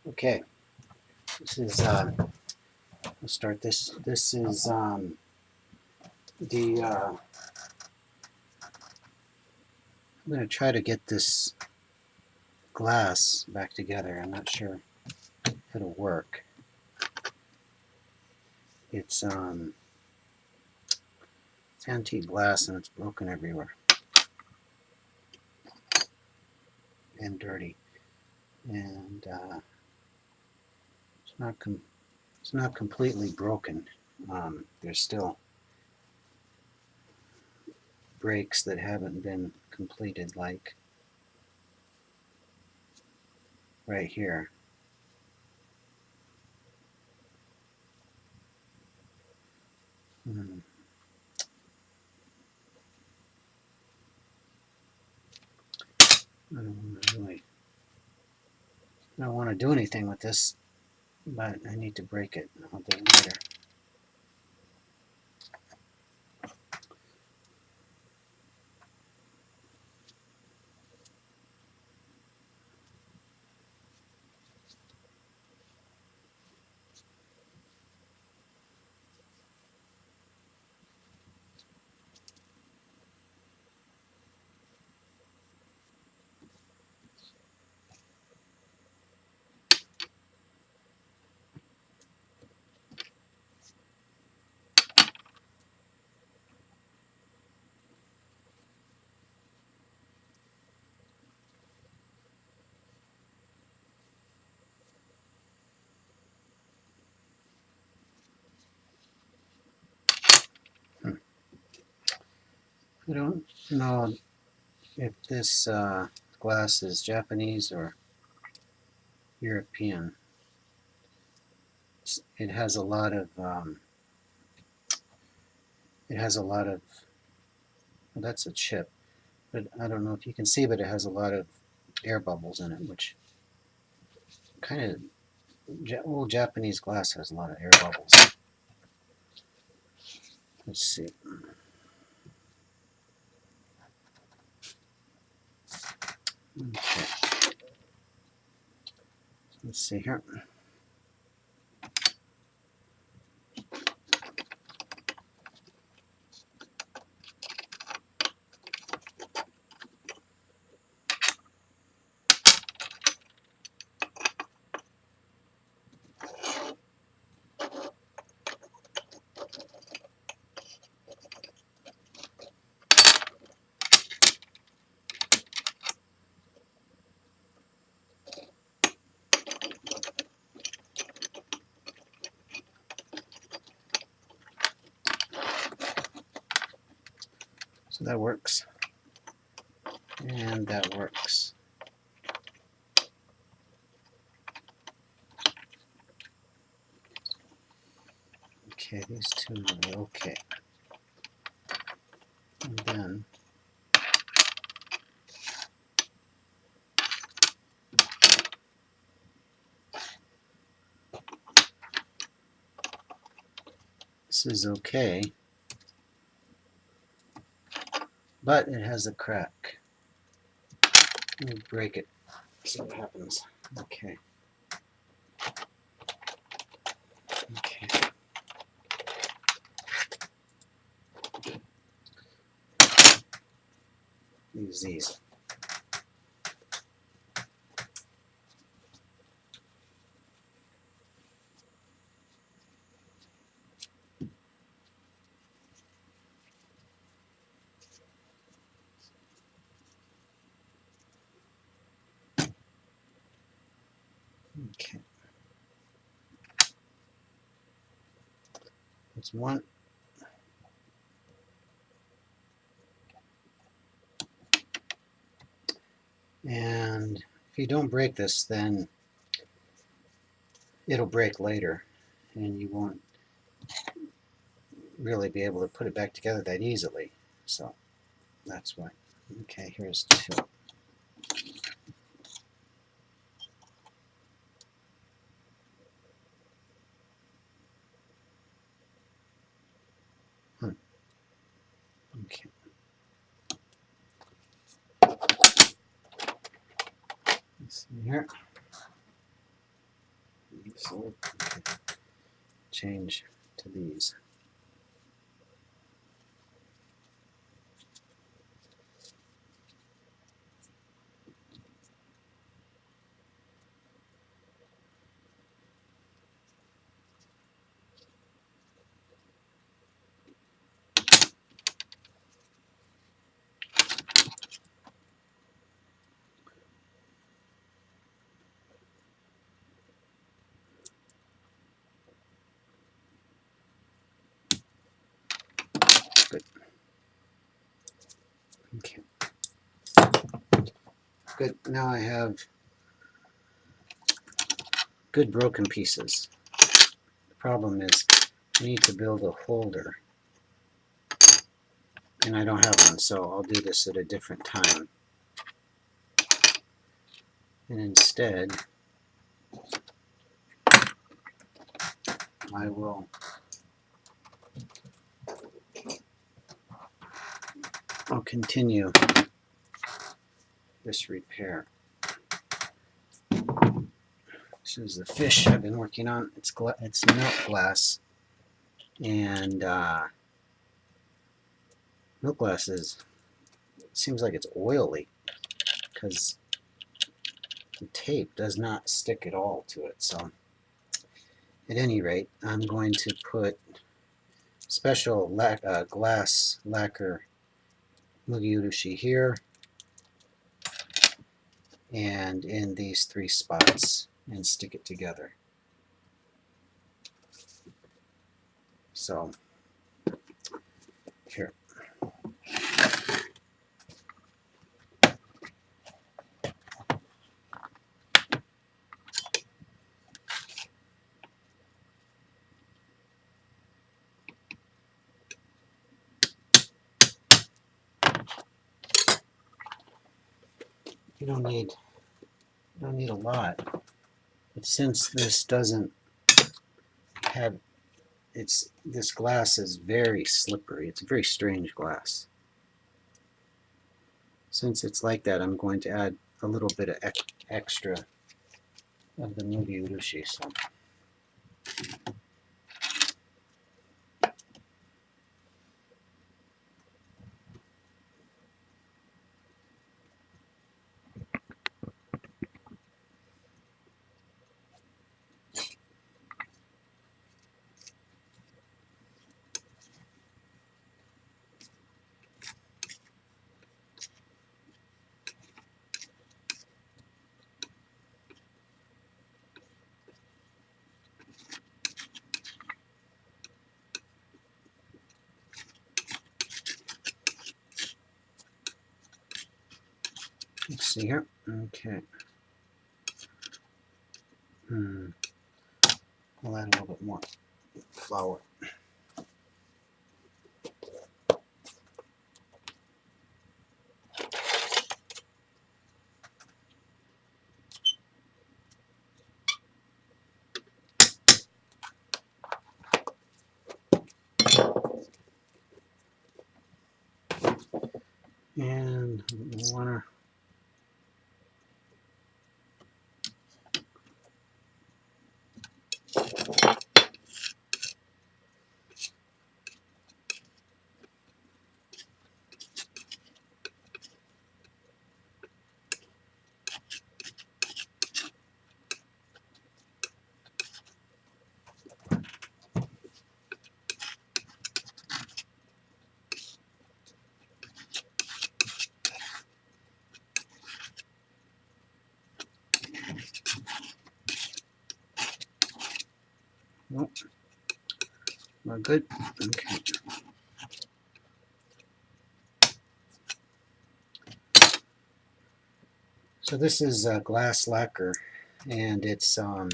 Okay, this is, we'll start this. This is I'm going to try to get this glass back together. I'm not sure if it'll work. It's antique glass and it's broken everywhere and dirty, and it's not completely broken. There's still breaks that haven't been completed, like right here. Hmm. I don't want to do anything with this, but I need to break it. I'll do it later. I don't know if this glass is Japanese or European. It has a lot of well, that's a chip, but I don't know if you can see, but it has a lot of air bubbles in it, which kind of old Japanese glass has a lot of air bubbles. Let's see. Okay. Let's see here. So that works. And that works. Okay, these two are okay. And then this is okay, but it has a crack. Let me break it, see what happens. Okay. Okay. Use these. Okay. That's one. And if you don't break this, then it'll break later, and you won't really be able to put it back together that easily. So that's why. Okay, here's two. Okay. Let's see here. So we'll change to these. Good. Okay. Good. Now I have good broken pieces. The problem is I need to build a holder, and I don't have one, so I'll do this at a different time. And instead, I'll continue this repair. This is the fish I've been working on. It's milk glass, and milk glass seems like it's oily because the tape does not stick at all to it. So at any rate, I'm going to put special glass lacquer mugi urushi here and in these 3 spots and stick it together. So here. You don't need a lot. But since this doesn't have this glass is very slippery. It's a very strange glass. Since it's like that, I'm going to add a little bit of extra of the mugi urushi. So let's see here. Okay. I'll add a little bit more flour. And a little water. Nope. We're good. Okay. So this is glass lacquer, and it's from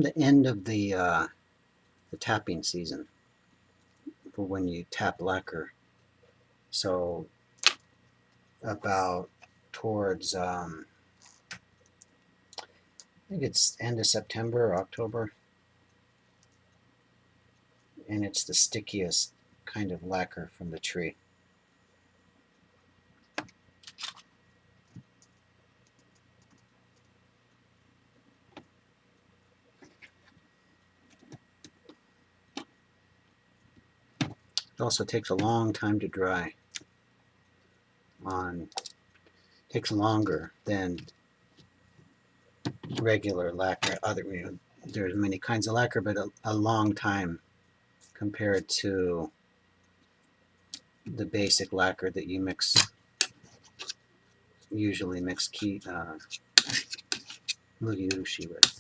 the end of the tapping season for when you tap lacquer. So about towards I think it's end of September or October, and it's the stickiest kind of lacquer from the tree. It also takes a long time to dry. Takes longer than regular lacquer. There's many kinds of lacquer, but a long time compared to the basic lacquer that you usually mix mugi with.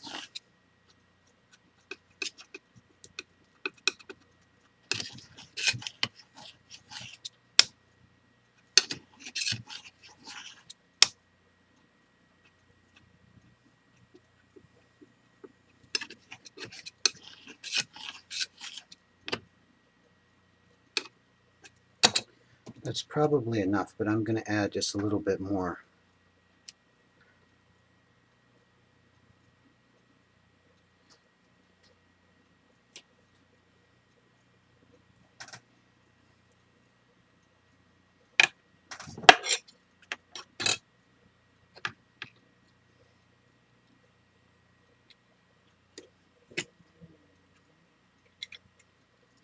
That's probably enough, but I'm going to add just a little bit more.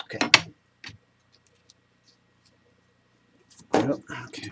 Okay. Oh, okay.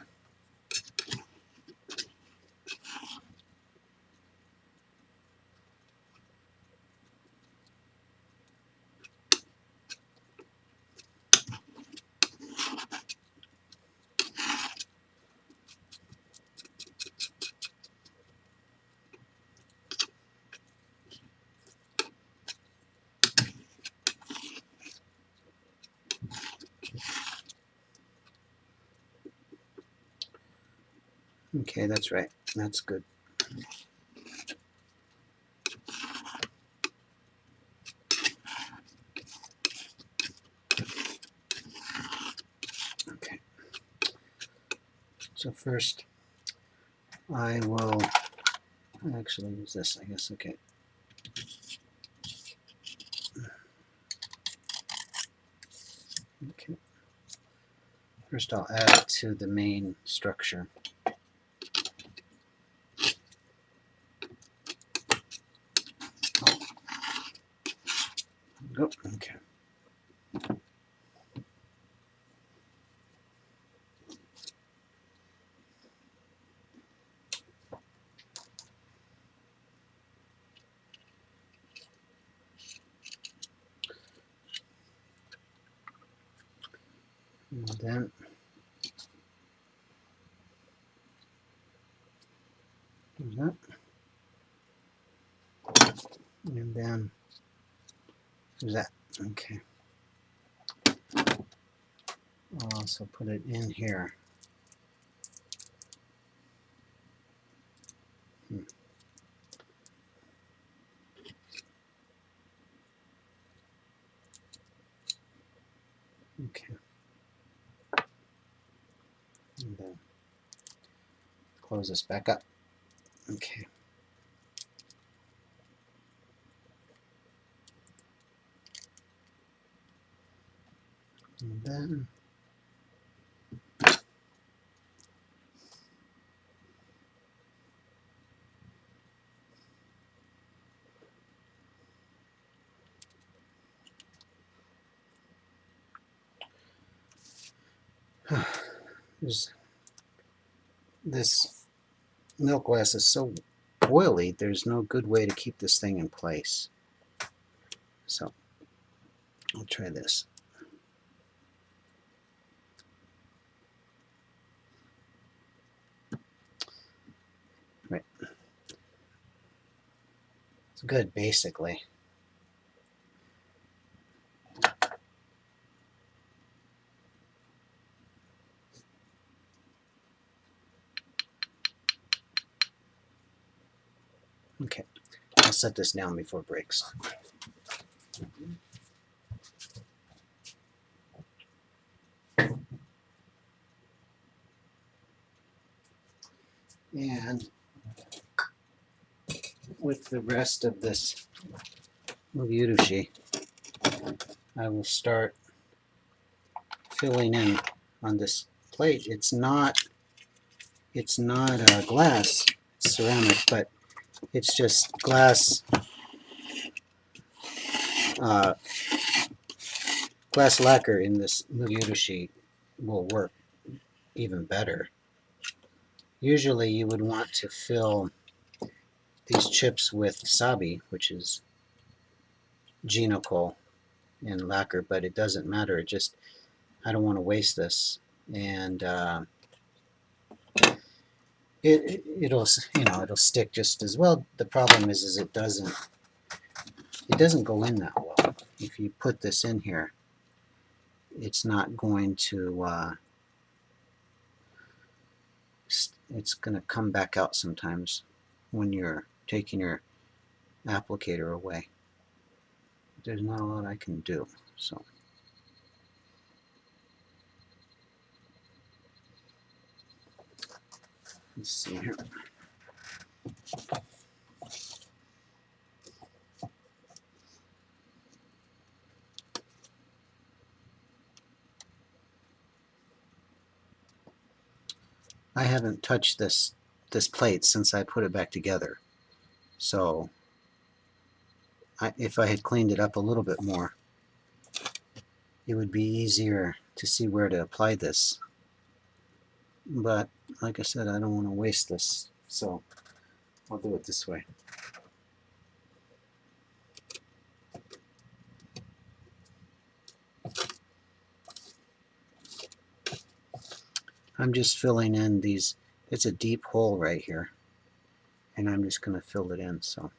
Okay, that's right. That's good. Okay. So first, I will actually use this, I guess. Okay. Okay. First, I'll add it to the main structure. Go. Okay. And then do that. And then do that. Okay. I'll also put it in here. Okay. And then close this back up. Okay. And then this milk glass is so oily, there's no good way to keep this thing in place. So I'll try this. Right. It's good, basically. Okay. I'll set this down before it breaks. And with the rest of this mugi, I will start filling in on this plate. It's not glass, it's ceramic, but it's just glass glass lacquer in this Mugyoshi will work even better. Usually you would want to fill these chips with sabi, which is genokol in lacquer, but it doesn't matter. It just, I don't want to waste this, and it'll it'll stick just as well. The problem is it doesn't go in that well. If you put this in here, it's not going to it's going to come back out sometimes when you're taking your applicator away. There's not a lot I can do, so let's see here. I haven't touched this plate since I put it back together, so if I had cleaned it up a little bit more, it would be easier to see where to apply this. But like I said, I don't want to waste this, so I'll do it this way. I'm just filling in these. It's a deep hole right here, and I'm just going to fill it in. So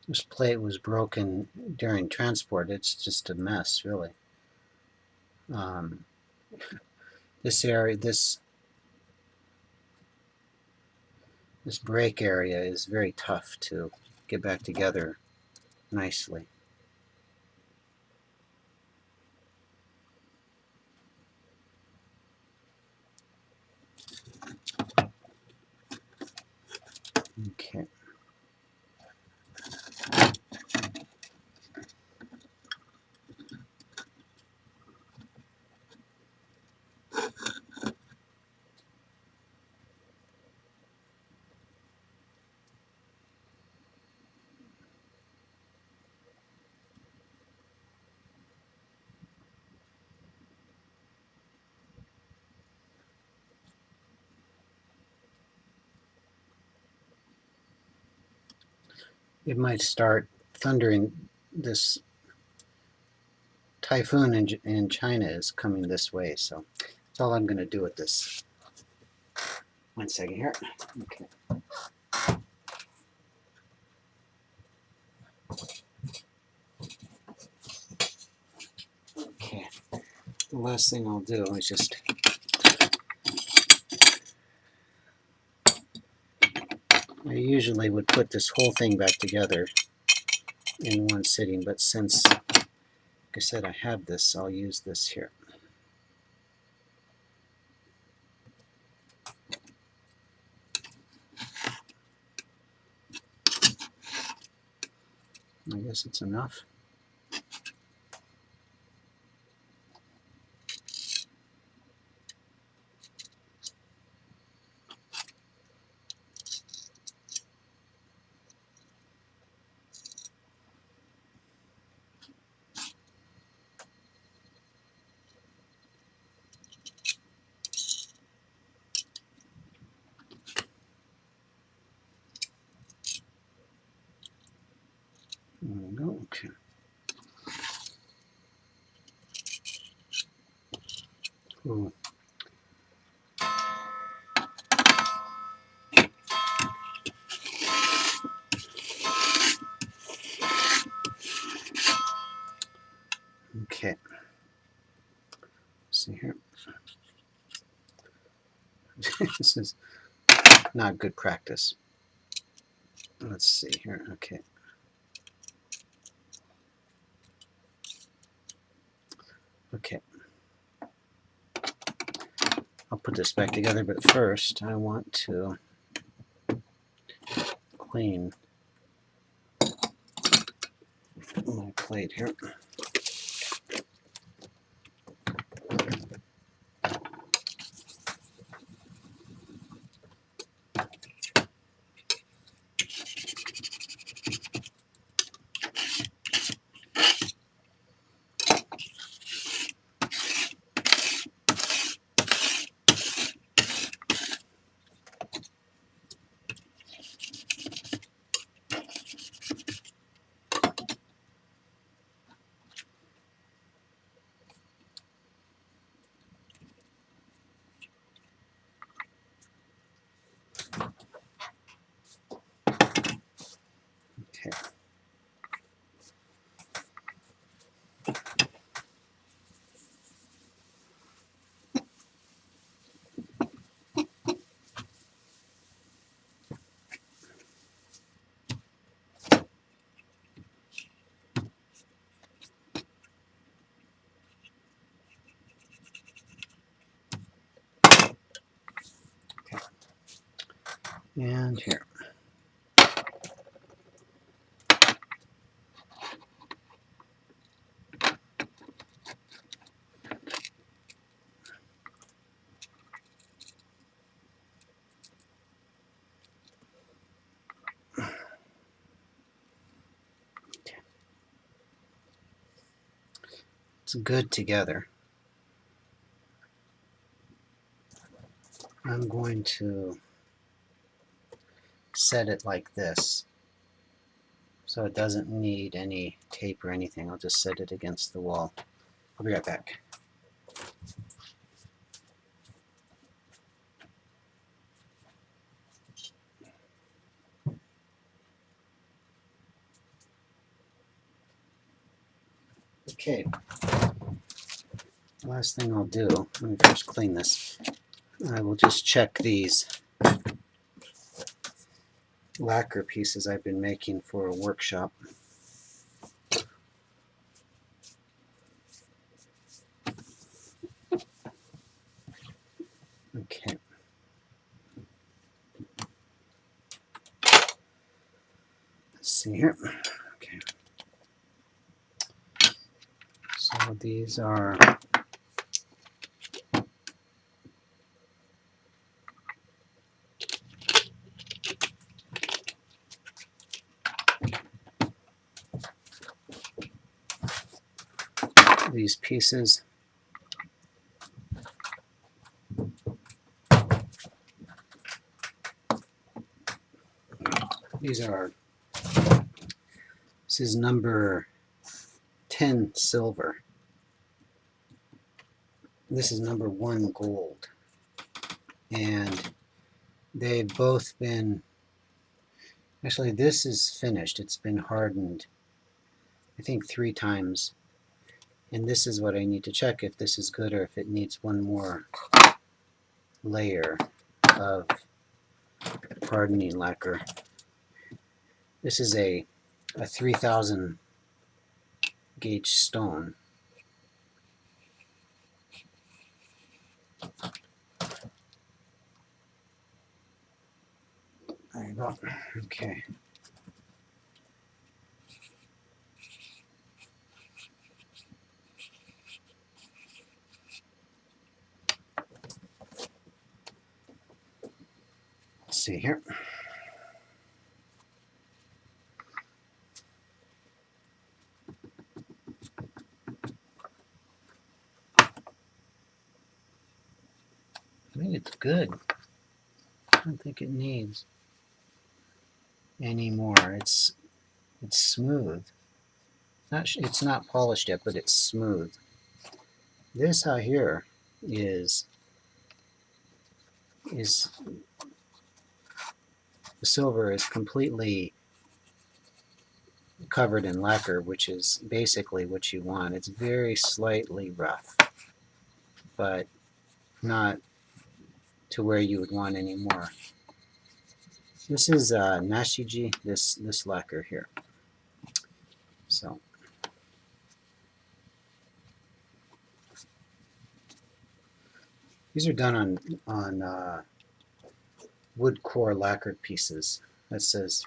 this plate was broken during transport. It's just a mess, really. This area, this break area is very tough to get back together nicely. Okay. It might start thundering. This typhoon in China is coming this way, so that's all I'm going to do with this. One second here. Okay. Okay. The last thing I'll do is just I usually would put this whole thing back together in one sitting, but since, like I said, I have this, I'll use this here. I guess it's enough. There we go. Okay. Ooh. Okay. Let's see here. This is not good practice. let's see here. Okay. Okay. I'll put this back together, but first I want to clean my plate here. Okay. And here. It's good together. I'm going to set it like this so it doesn't need any tape or anything. I'll just set it against the wall. I'll be right back. Okay, last thing I'll do, let me first clean this. I will just check these lacquer pieces I've been making for a workshop. Okay. Let's see here. Okay. So these are these pieces. These are, this is number 10 silver. This is number 1 gold. And they've both been, actually this is finished. It's been hardened, I think 3 times. And this is what I need to check if this is good or if it needs one more layer of hardening lacquer. This is a 3000 gauge stone. There you go. Okay. Let's see here. I think it's good. I don't think it needs any more. It's smooth. It's not polished yet, but it's smooth. This out here is the silver is completely covered in lacquer, which is basically what you want. It's very slightly rough, but not to where you would want any more. This is Nashiji, this lacquer here. So these are done on wood core lacquered pieces. That says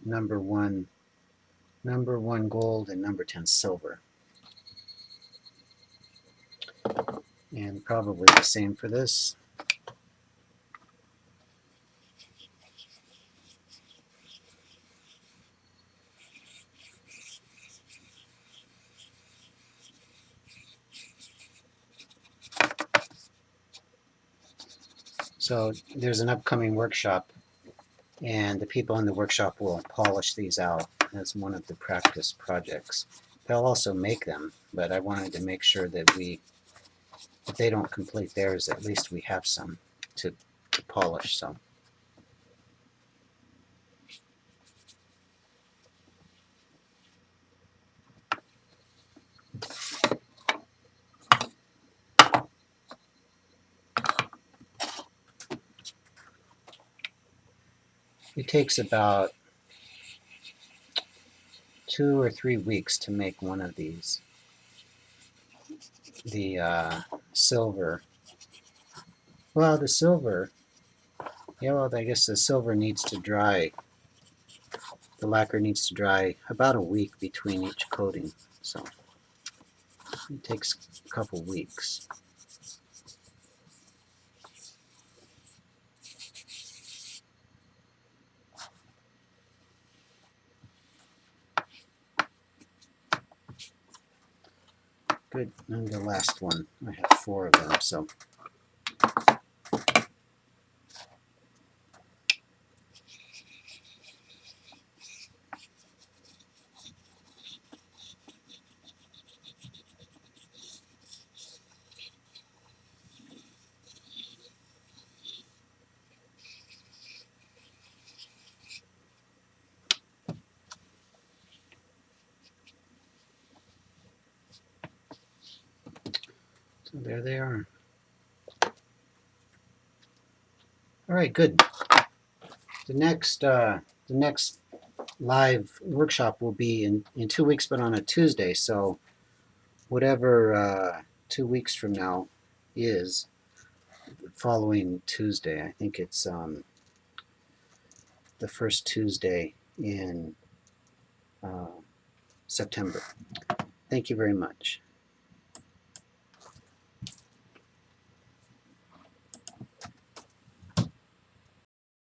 number one gold and number 10 silver. And probably the same for this. So there's an upcoming workshop, and the people in the workshop will polish these out as one of the practice projects. They'll also make them, but I wanted to make sure that if they don't complete theirs, at least we have some to polish. So it takes about 2 or 3 weeks to make one of these. The silver, well, the silver, yeah, well, I guess the silver needs to dry. The lacquer needs to dry about a week between each coating, so it takes a couple weeks. Good, and the last one, I have 4 of them, so there they are. All right, good. The next live workshop will be in 2 weeks, but on a Tuesday. So whatever 2 weeks from now is, the following Tuesday, I think it's the first Tuesday in September. Thank you very much.